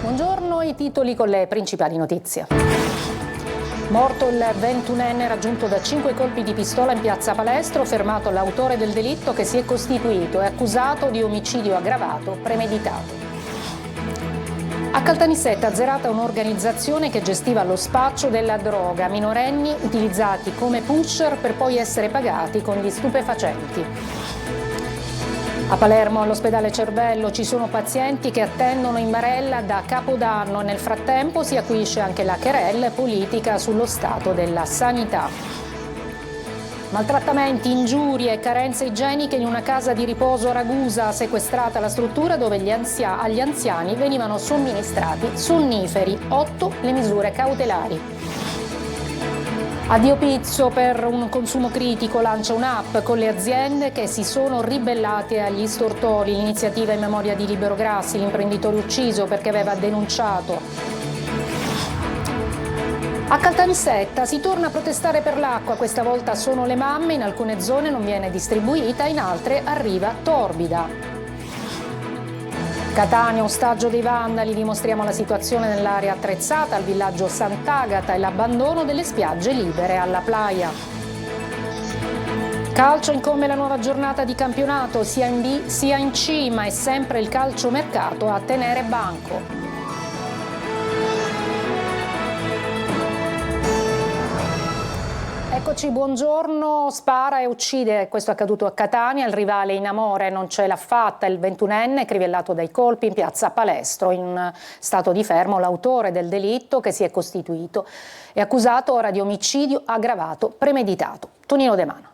Buongiorno, i titoli con le principali notizie. Morto il 21enne raggiunto da 5 colpi di pistola in piazza Palestro, fermato l'autore del delitto che si è costituito e accusato di omicidio aggravato premeditato. A Caltanissetta azzerata un'organizzazione che gestiva lo spaccio della droga a minorenni utilizzati come pusher per poi essere pagati con gli stupefacenti. A Palermo, all'ospedale Cervello, ci sono pazienti che attendono in barella da Capodanno e nel frattempo si acuisce anche la querela politica sullo stato della sanità. Maltrattamenti, ingiurie e carenze igieniche in una casa di riposo a Ragusa, sequestrata la struttura dove agli anziani venivano somministrati sonniferi, 8 le misure cautelari. Addio Pizzo, per un consumo critico lancia un'app con le aziende che si sono ribellate agli stortori. L'iniziativa in memoria di Libero Grassi, l'imprenditore ucciso perché aveva denunciato. A Caltanissetta si torna a protestare per l'acqua, questa volta sono le mamme, in alcune zone non viene distribuita, in altre arriva torbida. Catania, ostaggio dei vandali, dimostriamo la situazione nell'area attrezzata al villaggio Sant'Agata e l'abbandono delle spiagge libere alla Playa. Calcio, incombe la nuova giornata di campionato, sia in B sia in C, ma è sempre il calciomercato a tenere banco. Eccoci, buongiorno. Spara e uccide, questo è accaduto a Catania, il rivale in amore non ce l'ha fatta, il 21enne crivellato dai colpi in piazza Palestro, in stato di fermo l'autore del delitto che si è costituito e accusato ora di omicidio aggravato premeditato. Tonino De Mano.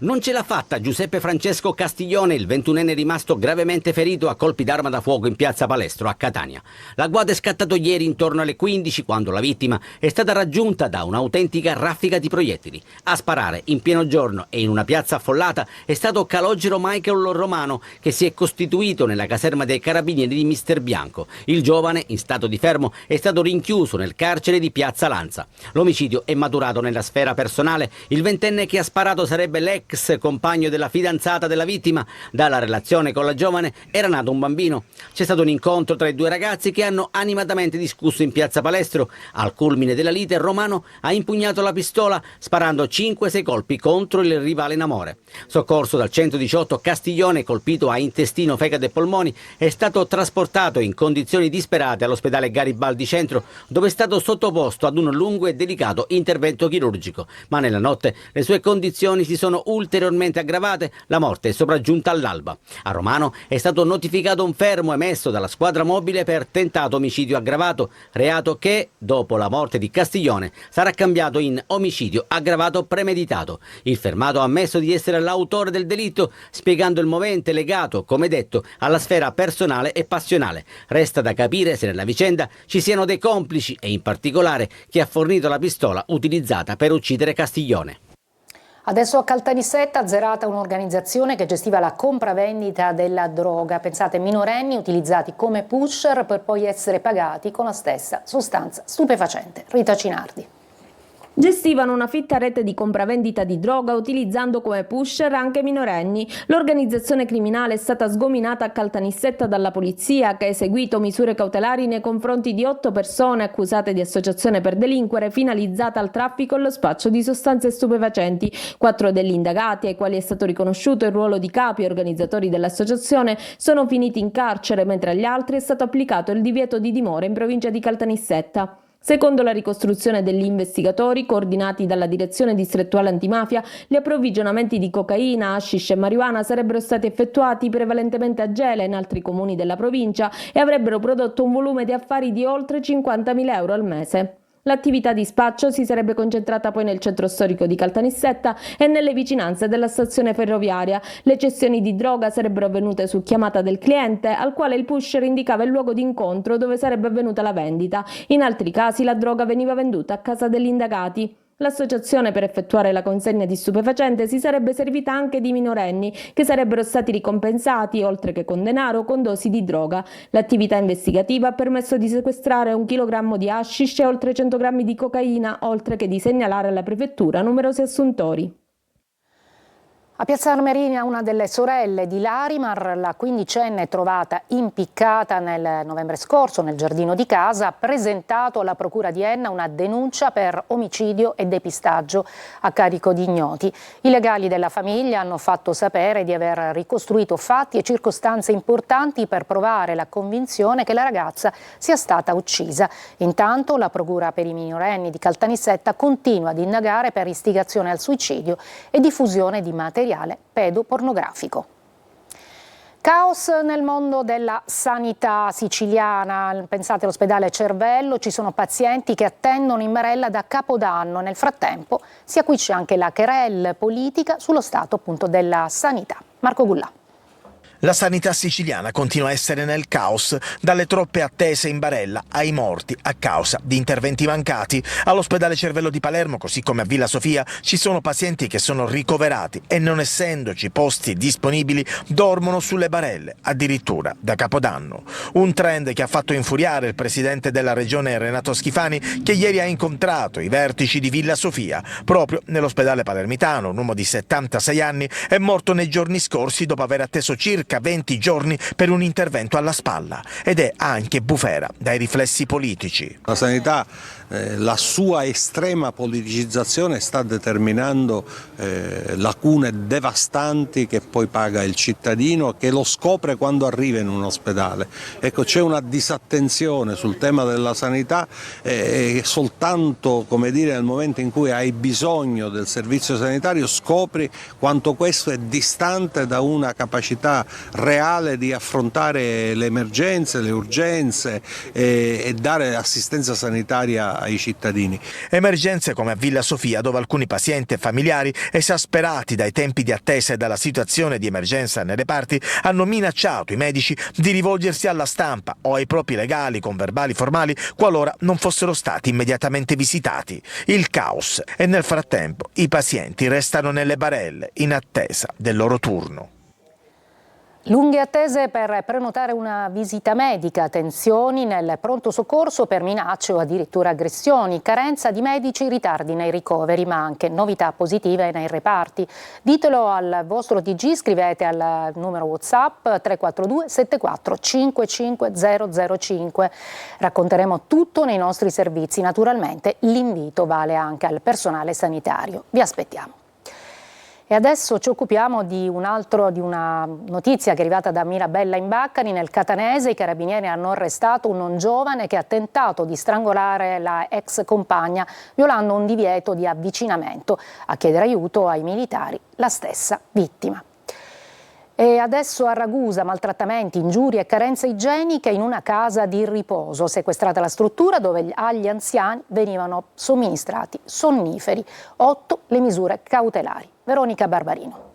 Non ce l'ha fatta Giuseppe Francesco Castiglione, il 21enne rimasto gravemente ferito a colpi d'arma da fuoco in piazza Palestro a Catania. L'agguato è scattato ieri intorno alle 15 quando la vittima è stata raggiunta da un'autentica raffica di proiettili. A sparare in pieno giorno e in una piazza affollata è stato calogero Michael Romano, che si è costituito nella caserma dei carabinieri di Mister Bianco. Il giovane, in stato di fermo, è stato rinchiuso nel carcere di piazza Lanza. L'omicidio è maturato nella sfera personale. Il ventenne che ha sparato sarebbe l'ex compagno della fidanzata della vittima. Dalla relazione con la giovane era nato un bambino. C'è stato un incontro tra i due ragazzi che hanno animatamente discusso in piazza Palestro. Al culmine della lite Romano ha impugnato la pistola sparando 5-6 colpi contro il rivale in amore. Soccorso dal 118, Castiglione, colpito a intestino, fegato e polmoni, è stato trasportato in condizioni disperate all'ospedale Garibaldi Centro, dove è stato sottoposto ad un lungo e delicato intervento chirurgico. Ma nella notte le sue condizioni si sono ulteriormente aggravate, la morte è sopraggiunta all'alba. A Romano è stato notificato un fermo emesso dalla squadra mobile per tentato omicidio aggravato, reato che, dopo la morte di Castiglione, sarà cambiato in omicidio aggravato premeditato. Il fermato ha ammesso di essere l'autore del delitto, spiegando il movente legato, come detto, alla sfera personale e passionale. Resta da capire se nella vicenda ci siano dei complici e in particolare chi ha fornito la pistola utilizzata per uccidere Castiglione. Adesso a Caltanissetta azzerata un'organizzazione che gestiva la compravendita della droga. Pensate, minorenni utilizzati come pusher per poi essere pagati con la stessa sostanza stupefacente. Rita Cinardi. Gestivano una fitta rete di compravendita di droga utilizzando come pusher anche minorenni. L'organizzazione criminale è stata sgominata a Caltanissetta dalla polizia, che ha eseguito misure cautelari nei confronti di 8 persone accusate di associazione per delinquere finalizzata al traffico e allo spaccio di sostanze stupefacenti. 4 degli indagati, ai quali è stato riconosciuto il ruolo di capi organizzatori dell'associazione, sono finiti in carcere, mentre agli altri è stato applicato il divieto di dimora in provincia di Caltanissetta. Secondo la ricostruzione degli investigatori, coordinati dalla Direzione Distrettuale Antimafia, gli approvvigionamenti di cocaina, hashish e marijuana sarebbero stati effettuati prevalentemente a Gela in altri comuni della provincia e avrebbero prodotto un volume di affari di oltre 50.000 euro al mese. L'attività di spaccio si sarebbe concentrata poi nel centro storico di Caltanissetta e nelle vicinanze della stazione ferroviaria. Le cessioni di droga sarebbero avvenute su chiamata del cliente, al quale il pusher indicava il luogo di incontro dove sarebbe avvenuta la vendita. In altri casi la droga veniva venduta a casa degli indagati. L'associazione per effettuare la consegna di stupefacente si sarebbe servita anche di minorenni che sarebbero stati ricompensati, oltre che con denaro, con dosi di droga. L'attività investigativa ha permesso di sequestrare 1 chilogrammo di hashish e oltre 100 grammi di cocaina, oltre che di segnalare alla prefettura numerosi assuntori. A Piazza Armerina una delle sorelle di Larimar, la quindicenne trovata impiccata nel novembre scorso nel giardino di casa, ha presentato alla Procura di Enna una denuncia per omicidio e depistaggio a carico di ignoti. I legali della famiglia hanno fatto sapere di aver ricostruito fatti e circostanze importanti per provare la convinzione che la ragazza sia stata uccisa. Intanto la Procura per i minorenni di Caltanissetta continua ad indagare per istigazione al suicidio e diffusione di materiale pedopornografico. Caos nel mondo della sanità siciliana. Pensate all'ospedale Cervello, ci sono pazienti che attendono in barella da Capodanno. Nel frattempo si acuisce anche la querela politica sullo stato appunto della sanità. Marco Gullà. La sanità siciliana continua a essere nel caos, dalle troppe attese in barella ai morti a causa di interventi mancati. All'ospedale Cervello di Palermo, così come a Villa Sofia, ci sono pazienti che sono ricoverati e, non essendoci posti disponibili, dormono sulle barelle, addirittura da Capodanno. Un trend che ha fatto infuriare il presidente della regione Renato Schifani, che ieri ha incontrato i vertici di Villa Sofia. Proprio nell'ospedale palermitano, un uomo di 76 anni è morto nei giorni scorsi dopo aver atteso circa 20 giorni per un intervento alla spalla, ed è anche bufera dai riflessi politici. La sanità, la sua estrema politicizzazione sta determinando lacune devastanti che poi paga il cittadino, che lo scopre quando arriva in un ospedale. Ecco, c'è una disattenzione sul tema della sanità soltanto, come dire, nel momento in cui hai bisogno del servizio sanitario scopri quanto questo è distante da una capacità reale di affrontare le emergenze, le urgenze e dare assistenza sanitaria ai cittadini. Emergenze come a Villa Sofia, dove alcuni pazienti e familiari, esasperati dai tempi di attesa e dalla situazione di emergenza nei reparti, hanno minacciato i medici di rivolgersi alla stampa o ai propri legali con verbali formali qualora non fossero stati immediatamente visitati. Il caos, e nel frattempo i pazienti restano nelle barelle in attesa del loro turno. Lunghe attese per prenotare una visita medica, tensioni nel pronto soccorso per minacce o addirittura aggressioni, carenza di medici, ritardi nei ricoveri, ma anche novità positive nei reparti. Ditelo al vostro TG, scrivete al numero WhatsApp 342 74 55005. Racconteremo tutto nei nostri servizi. Naturalmente l'invito vale anche al personale sanitario. Vi aspettiamo. E adesso ci occupiamo di una notizia che è arrivata da Mirabella in Baccani. Nel Catanese i carabinieri hanno arrestato un non giovane che ha tentato di strangolare la ex compagna violando un divieto di avvicinamento. A chiedere aiuto ai militari la stessa vittima. E adesso a Ragusa, maltrattamenti, ingiurie e carenze igieniche in una casa di riposo. Sequestrata la struttura dove agli anziani venivano somministrati sonniferi. 8 le misure cautelari. Veronica Barbarino.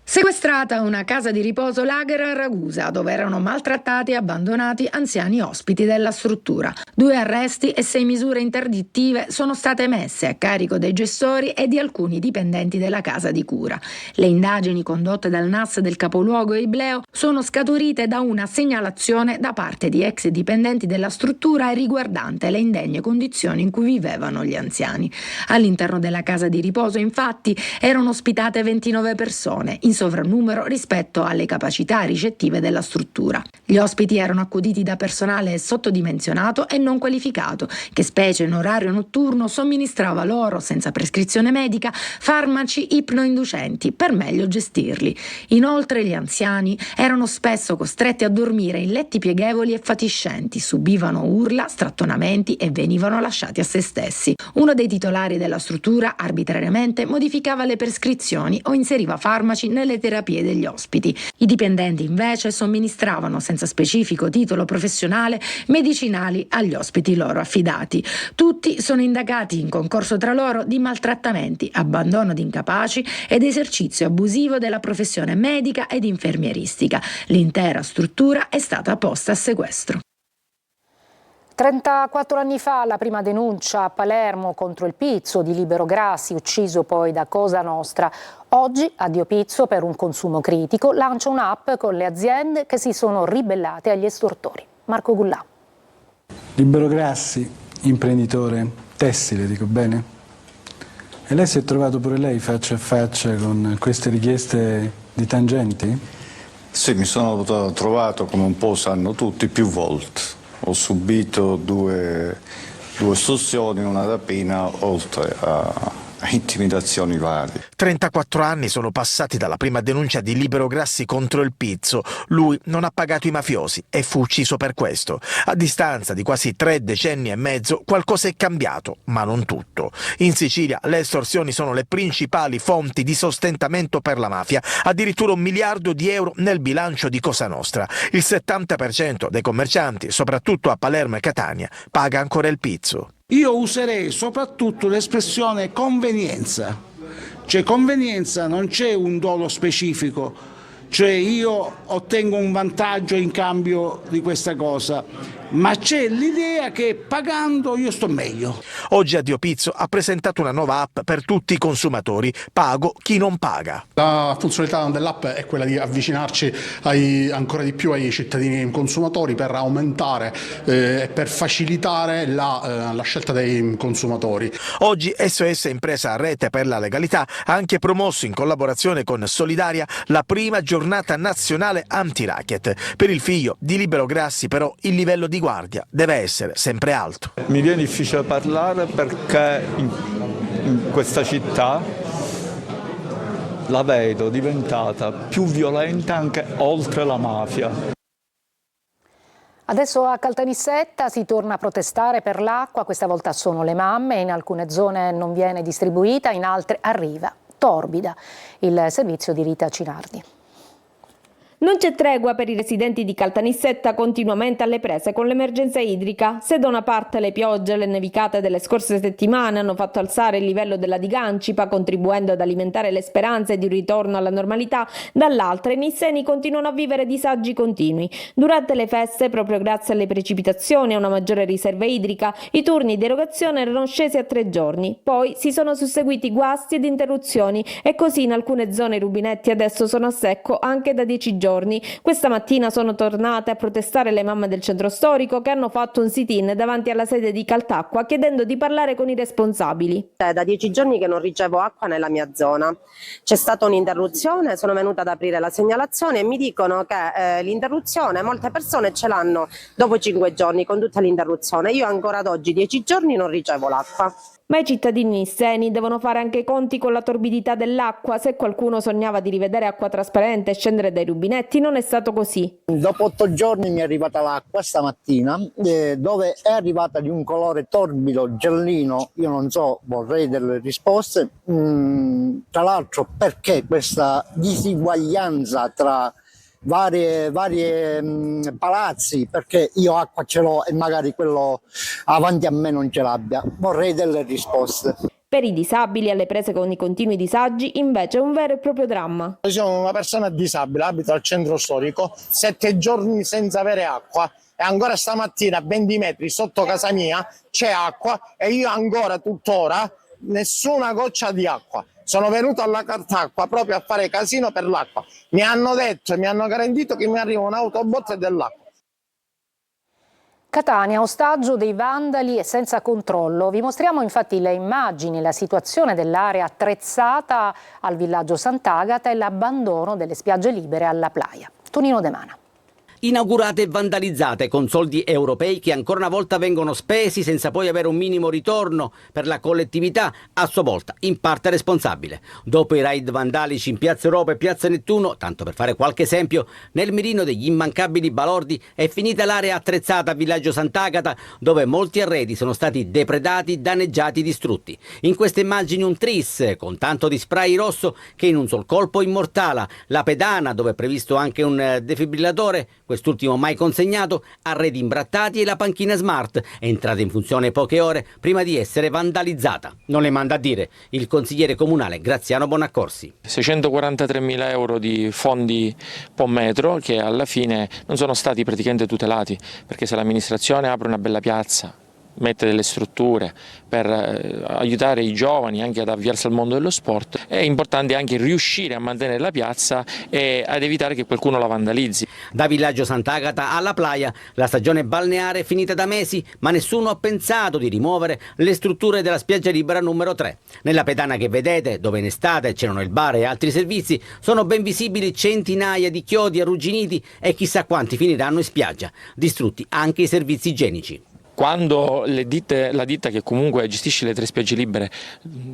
Sequestrata una casa di riposo lager a Ragusa, dove erano maltrattati e abbandonati anziani ospiti della struttura. 2 arresti e 6 misure interdittive sono state messe a carico dei gestori e di alcuni dipendenti della casa di cura. Le indagini condotte dal NAS del capoluogo Ibleo sono scaturite da una segnalazione da parte di ex dipendenti della struttura riguardante le indegne condizioni in cui vivevano gli anziani. All'interno della casa di riposo, infatti, erano ospitate 29 persone, in sovrannumero rispetto alle capacità ricettive della struttura. Gli ospiti erano accuditi da personale sottodimensionato e non qualificato, che specie in orario notturno somministrava loro, senza prescrizione medica, farmaci ipnoinducenti per meglio gestirli. Inoltre gli anziani erano spesso costretti a dormire in letti pieghevoli e fatiscenti, subivano urla, strattonamenti e venivano lasciati a se stessi. Uno dei titolari della struttura arbitrariamente modificava le prescrizioni o inseriva farmaci nelle terapie degli ospiti. I dipendenti invece somministravano senza specifico titolo professionale medicinali agli ospiti loro affidati. Tutti sono indagati in concorso tra loro di maltrattamenti, abbandono di incapaci ed esercizio abusivo della professione medica ed infermieristica. L'intera struttura è stata posta a sequestro. 34 anni fa la prima denuncia a Palermo contro il Pizzo di Libero Grassi, ucciso poi da Cosa Nostra. Oggi Addio Pizzo, per un consumo critico, lancia un'app con le aziende che si sono ribellate agli estortori. Marco Gullà. Libero Grassi, imprenditore tessile, dico bene? E lei si è trovato pure lei faccia a faccia con queste richieste di tangenti? Sì, mi sono trovato, come un po' sanno tutti, più volte. Ho subito due estorsioni, una rapina, oltre a intimidazioni varie. 34 anni sono passati dalla prima denuncia di Libero Grassi contro il Pizzo. Lui non ha pagato i mafiosi e fu ucciso per questo. A distanza di quasi 3 decenni e mezzo qualcosa è cambiato, ma non tutto. In Sicilia le estorsioni sono le principali fonti di sostentamento per la mafia, addirittura 1 miliardo di euro nel bilancio di Cosa Nostra. Il 70% dei commercianti, soprattutto a Palermo e Catania, paga ancora il Pizzo. Io userei soprattutto l'espressione convenienza, cioè convenienza non c'è un dolo specifico, cioè io ottengo un vantaggio in cambio di questa cosa, ma c'è l'idea che pagando io sto meglio. Oggi Addio Pizzo ha presentato una nuova app per tutti i consumatori, Pago chi non paga. La funzionalità dell'app è quella di avvicinarci ancora di più ai cittadini consumatori per aumentare e per facilitare la scelta dei consumatori. Oggi SOS Impresa Rete per la Legalità ha anche promosso in collaborazione con Solidaria la prima giornata nazionale anti-racket. Per il figlio di Libero Grassi però il livello di guardia deve essere sempre alto. Mi viene difficile parlare perché in questa città la vedo diventata più violenta anche oltre la mafia. Adesso a Caltanissetta si torna a protestare per l'acqua, questa volta sono le mamme, in alcune zone non viene distribuita, in altre arriva torbida. Il servizio di Rita Cinardi. Non c'è tregua per i residenti di Caltanissetta, continuamente alle prese con l'emergenza idrica. Se da una parte le piogge e le nevicate delle scorse settimane hanno fatto alzare il livello della diga Ancipa, contribuendo ad alimentare le speranze di un ritorno alla normalità, dall'altra i nisseni continuano a vivere disagi continui. Durante le feste, proprio grazie alle precipitazioni e a una maggiore riserva idrica, i turni di erogazione erano scesi a 3 giorni. Poi si sono susseguiti guasti ed interruzioni e così in alcune zone i rubinetti adesso sono a secco anche da 10 giorni. Questa mattina sono tornate a protestare le mamme del centro storico che hanno fatto un sit-in davanti alla sede di Caltacqua chiedendo di parlare con i responsabili. È da 10 giorni che non ricevo acqua nella mia zona. C'è stata un'interruzione, sono venuta ad aprire la segnalazione e mi dicono che l'interruzione molte persone ce l'hanno dopo 5 giorni con tutta l'interruzione. Io ancora ad oggi 10 giorni non ricevo l'acqua. Ma i cittadini nisseni devono fare anche i conti con la torbidità dell'acqua. Se qualcuno sognava di rivedere acqua trasparente e scendere dai rubinetti, non è stato così. Dopo 8 giorni mi è arrivata l'acqua stamattina, dove è arrivata di un colore torbido, giallino. Io non so, vorrei delle risposte. Tra l'altro, perché questa disuguaglianza tra varie palazzi, perché io acqua ce l'ho e magari quello avanti a me non ce l'abbia? Vorrei delle risposte. Per i disabili alle prese con i continui disagi invece è un vero e proprio dramma. Io sono una persona disabile, abito al centro storico, 7 giorni senza avere acqua e ancora stamattina a 20 metri sotto casa mia c'è acqua e io ancora tuttora nessuna goccia di acqua. Sono venuto alla Caltacqua proprio a fare casino per l'acqua. Mi hanno detto e mi hanno garantito che mi arriva un'autobotte dell'acqua. Catania, ostaggio dei vandali e senza controllo. Vi mostriamo infatti le immagini, la situazione dell'area attrezzata al villaggio Sant'Agata e l'abbandono delle spiagge libere alla Playa. Tonino De Mana. Inaugurate e vandalizzate con soldi europei che ancora una volta vengono spesi senza poi avere un minimo ritorno per la collettività, a sua volta in parte responsabile. Dopo i raid vandalici in Piazza Europa e Piazza Nettuno, tanto per fare qualche esempio, nel mirino degli immancabili balordi è finita l'area attrezzata a Villaggio Sant'Agata, dove molti arredi sono stati depredati, danneggiati, distrutti. In queste immagini un tris con tanto di spray rosso che in un sol colpo immortala la pedana, dove è previsto anche un defibrillatore, quest'ultimo mai consegnato, arredi imbrattati e la panchina smart, entrata in funzione poche ore prima di essere vandalizzata. Non le manda a dire il consigliere comunale Graziano Bonaccorsi. 643.000 euro di fondi Pommetro che alla fine non sono stati praticamente tutelati, perché se l'amministrazione apre una bella piazza mettere delle strutture per aiutare i giovani anche ad avviarsi al mondo dello sport. È importante anche riuscire a mantenere la piazza e ad evitare che qualcuno la vandalizzi. Da Villaggio Sant'Agata alla Playa la stagione balneare è finita da mesi, ma nessuno ha pensato di rimuovere le strutture della spiaggia libera numero 3. Nella pedana che vedete, dove in estate c'erano il bar e altri servizi, sono ben visibili centinaia di chiodi arrugginiti e chissà quanti finiranno in spiaggia, distrutti anche i servizi igienici. Quando la ditta che comunque gestisce le 3 spiagge libere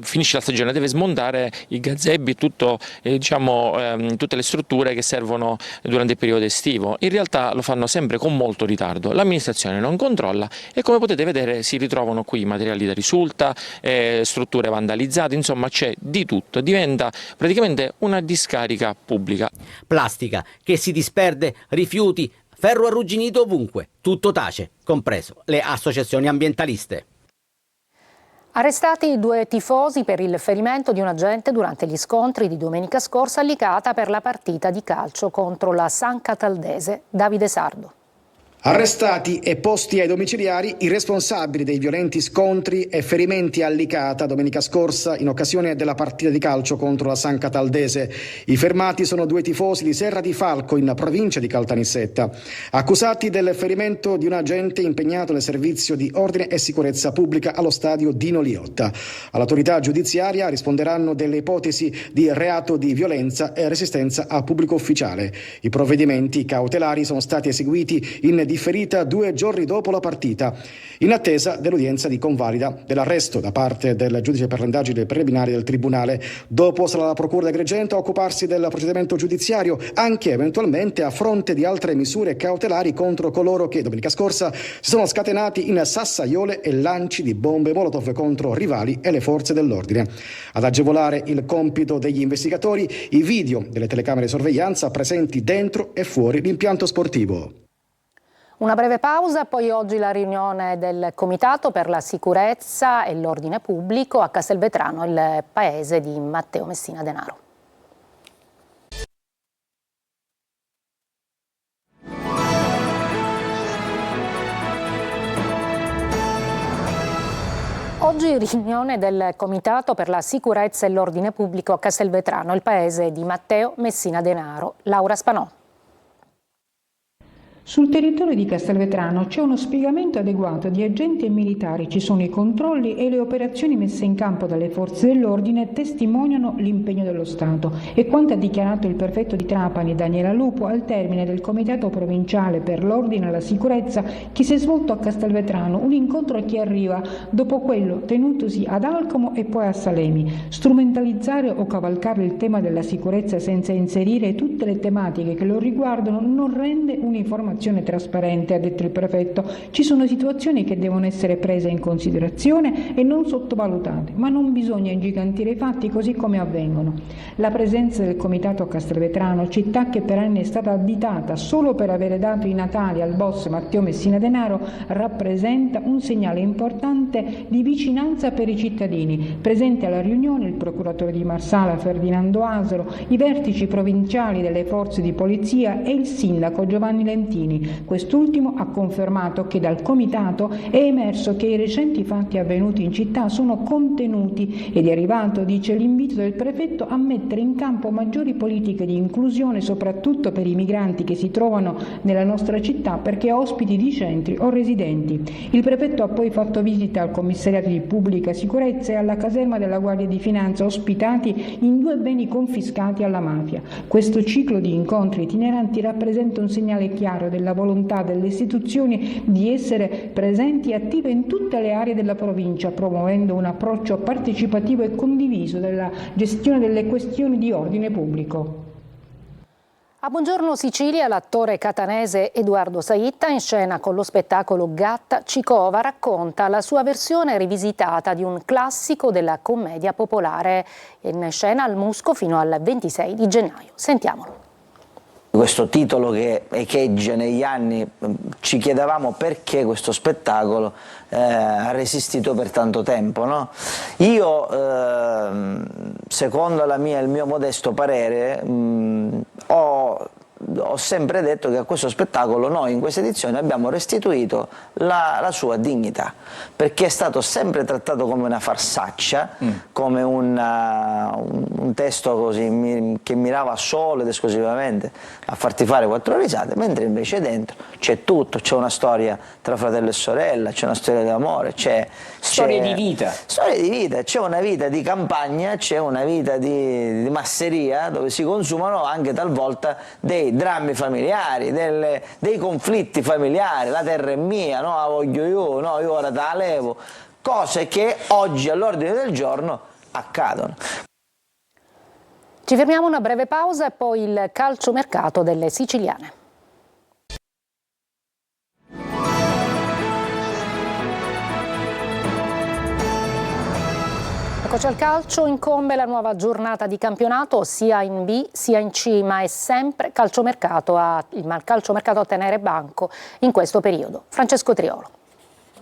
finisce la stagione, deve smontare i gazebbi, tutte le strutture che servono durante il periodo estivo. In realtà lo fanno sempre con molto ritardo, l'amministrazione non controlla e, come potete vedere, si ritrovano qui materiali da risulta, strutture vandalizzate, insomma c'è di tutto, diventa praticamente una discarica pubblica. Plastica che si disperde, rifiuti, ferro arrugginito ovunque, tutto tace, compreso le associazioni ambientaliste. Arrestati 2 tifosi per il ferimento di un agente durante gli scontri di domenica scorsa a Licata per la partita di calcio contro la San Cataldese. Davide Sardo. Arrestati e posti ai domiciliari i responsabili dei violenti scontri e ferimenti a Licata domenica scorsa in occasione della partita di calcio contro la San Cataldese. I fermati sono 2 tifosi di Serra di Falco in provincia di Caltanissetta, accusati del ferimento di un agente impegnato nel servizio di ordine e sicurezza pubblica allo stadio Dino Liotta. All'autorità giudiziaria risponderanno delle ipotesi di reato di violenza e resistenza a pubblico ufficiale. I provvedimenti cautelari sono stati eseguiti in differita 2 giorni dopo la partita, in attesa dell'udienza di convalida dell'arresto da parte del giudice per le indagini preliminari del Tribunale. Dopo sarà la Procura di Agrigento a occuparsi del procedimento giudiziario, anche eventualmente a fronte di altre misure cautelari contro coloro che domenica scorsa si sono scatenati in sassaiole e lanci di bombe Molotov contro rivali e le forze dell'ordine. Ad agevolare il compito degli investigatori, i video delle telecamere di sorveglianza presenti dentro e fuori l'impianto sportivo. Una breve pausa, poi oggi la riunione del Comitato per la sicurezza e l'ordine pubblico a Castelvetrano, il paese di Matteo Messina Denaro. Oggi riunione del Comitato per la sicurezza e l'ordine pubblico a Castelvetrano, il paese di Matteo Messina Denaro. Laura Spanò. Sul territorio di Castelvetrano c'è uno spiegamento adeguato di agenti e militari, ci sono i controlli e le operazioni messe in campo dalle forze dell'ordine testimoniano l'impegno dello Stato. E quanto ha dichiarato il prefetto di Trapani Daniela Lupo al termine del Comitato Provinciale per l'Ordine e la Sicurezza che si è svolto a Castelvetrano, un incontro che arriva dopo quello tenutosi ad Alcomo e poi a Salemi. Strumentalizzare o cavalcare il tema della sicurezza senza inserire tutte le tematiche che lo riguardano non rende un'informazione trasparente, ha detto il prefetto. Ci sono situazioni che devono essere prese in considerazione e non sottovalutate, ma non bisogna ingigantire i fatti così come avvengono. La presenza del Comitato a Castelvetrano, città che per anni è stata additata solo per avere dato i natali al boss Matteo Messina Denaro, rappresenta un segnale importante di vicinanza per i cittadini. Presente alla riunione il procuratore di Marsala Ferdinando Asolo, i vertici provinciali delle forze di polizia e il sindaco Giovanni Lentini. Quest'ultimo ha confermato che dal Comitato è emerso che i recenti fatti avvenuti in città sono contenuti ed è arrivato, dice, l'invito del prefetto a mettere in campo maggiori politiche di inclusione soprattutto per i migranti che si trovano nella nostra città perché ospiti di centri o residenti. Il prefetto ha poi fatto visita al commissariato di pubblica sicurezza e alla caserma della Guardia di Finanza, ospitati in 2 beni confiscati alla mafia. Questo ciclo di incontri itineranti rappresenta un segnale chiaro della volontà delle istituzioni di essere presenti e attive in tutte le aree della provincia, promuovendo un approccio partecipativo e condiviso della gestione delle questioni di ordine pubblico. A Buongiorno Sicilia l'attore catanese Edoardo Saitta, in scena con lo spettacolo Gatta Cicova, racconta la sua versione rivisitata di un classico della commedia popolare, in scena al Musco fino al 26 di gennaio. Sentiamolo. Questo titolo che echeggia negli anni, ci chiedevamo perché questo spettacolo ha resistito per tanto tempo, no? Io, secondo il mio modesto parere, ho ho sempre detto che a questo spettacolo noi in questa edizione abbiamo restituito la sua dignità, perché è stato sempre trattato come una farsaccia, come un testo così che mirava solo ed esclusivamente a farti fare 4 risate, mentre invece dentro c'è tutto, c'è una storia tra fratello e sorella, c'è una storia d'amore, c'è storie di vita, c'è una vita di campagna, c'è una vita di masseria dove si consumano anche talvolta dei drammi familiari, dei conflitti familiari, la terra è mia, no, la voglio io, no, io ora te la levo, cose che oggi all'ordine del giorno accadono. Ci fermiamo una breve pausa e poi il calciomercato delle siciliane. Eccoci al calcio, incombe la nuova giornata di campionato sia in B sia in C, ma è sempre il calciomercato a tenere banco in questo periodo. Francesco Triolo.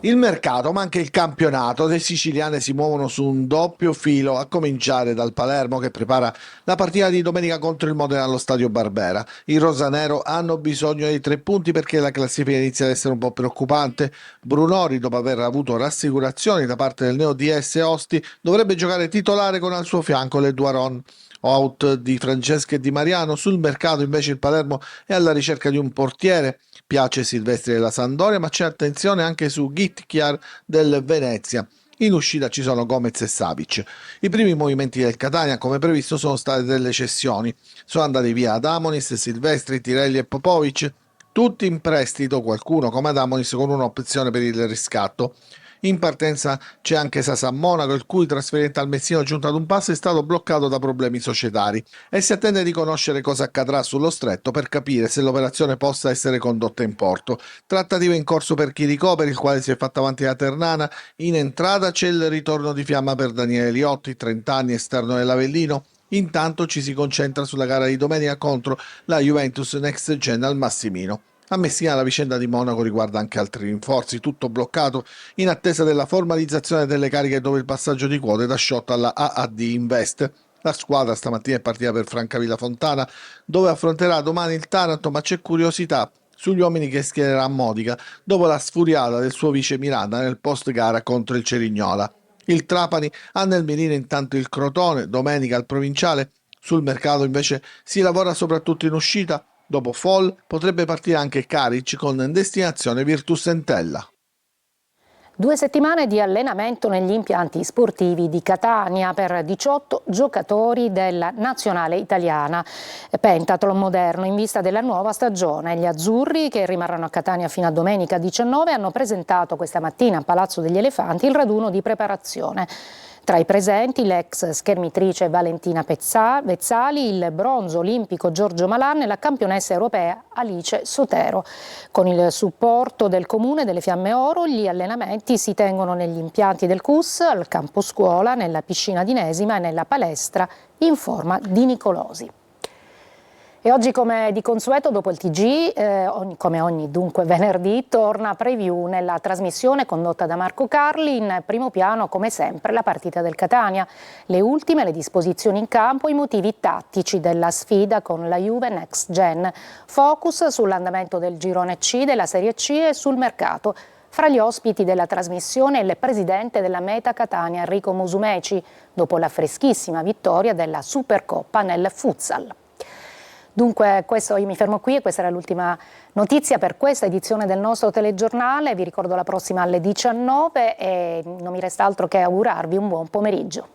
Il mercato, ma anche il campionato, le siciliane si muovono su un doppio filo, a cominciare dal Palermo che prepara la partita di domenica contro il Modena allo Stadio Barbera. I rosanero hanno bisogno dei 3 punti perché la classifica inizia ad essere un po' preoccupante. Brunori, dopo aver avuto rassicurazioni da parte del neo DS Osti, dovrebbe giocare titolare con al suo fianco le Duaron. Out di Francesca e Di Mariano. Sul mercato invece il Palermo è alla ricerca di un portiere. Piace Silvestri della Sampdoria, ma c'è attenzione anche su Gitchiar del Venezia. In uscita ci sono Gomez e Savic. I primi movimenti del Catania, come previsto, sono state delle cessioni. Sono andati via Adamonis, Silvestri, Tirelli e Popovic, tutti in prestito, qualcuno come Adamonis con un'opzione per il riscatto. In partenza c'è anche Sasà Monaco, il cui trasferimento al Messino giunto ad un passo è stato bloccato da problemi societari e si attende di conoscere cosa accadrà sullo stretto per capire se l'operazione possa essere condotta in porto. Trattative in corso per Chirico, per il quale si è fatta avanti la Ternana. In entrata c'è il ritorno di fiamma per Daniele Liotti, 30 anni, esterno dell'Avellino. Intanto ci si concentra sulla gara di domenica contro la Juventus Next Gen al Massimino. A Messina la vicenda di Monaco riguarda anche altri rinforzi, tutto bloccato in attesa della formalizzazione delle cariche dove il passaggio di quote da Shot alla AAD Invest. La squadra stamattina è partita per Francavilla Fontana, dove affronterà domani il Taranto, ma c'è curiosità sugli uomini che schiererà Modica dopo la sfuriata del suo vice Miranda nel post gara contro il Cerignola. Il Trapani ha nel mirino intanto il Crotone, domenica al Provinciale. Sul mercato invece si lavora soprattutto in uscita. Dopo Fall potrebbe partire anche Karic con destinazione Virtus Entella. 2 settimane di allenamento negli impianti sportivi di Catania per 18 giocatori della nazionale italiana pentathlon moderno in vista della nuova stagione. Gli azzurri, che rimarranno a Catania fino a domenica 19, hanno presentato questa mattina a Palazzo degli Elefanti il raduno di preparazione. Tra i presenti l'ex schermitrice Valentina Vezzali, il bronzo olimpico Giorgio Malan e la campionessa europea Alice Sotero. Con il supporto del Comune delle Fiamme Oro, gli allenamenti si tengono negli impianti del CUS, al campo scuola, nella piscina di Nesima e nella palestra in forma di Nicolosi. E oggi, come di consueto, dopo il TG, come ogni dunque venerdì, torna Preview nella trasmissione condotta da Marco Carli. In primo piano, come sempre, la partita del Catania. Le ultime, le disposizioni in campo, i motivi tattici della sfida con la Juve Next Gen. Focus sull'andamento del girone C, della Serie C e sul mercato. Fra gli ospiti della trasmissione il presidente della Meta Catania, Enrico Musumeci, dopo la freschissima vittoria della Supercoppa nel futsal. Dunque io mi fermo qui e questa era l'ultima notizia per questa edizione del nostro telegiornale. Vi ricordo la prossima alle 19 e non mi resta altro che augurarvi un buon pomeriggio.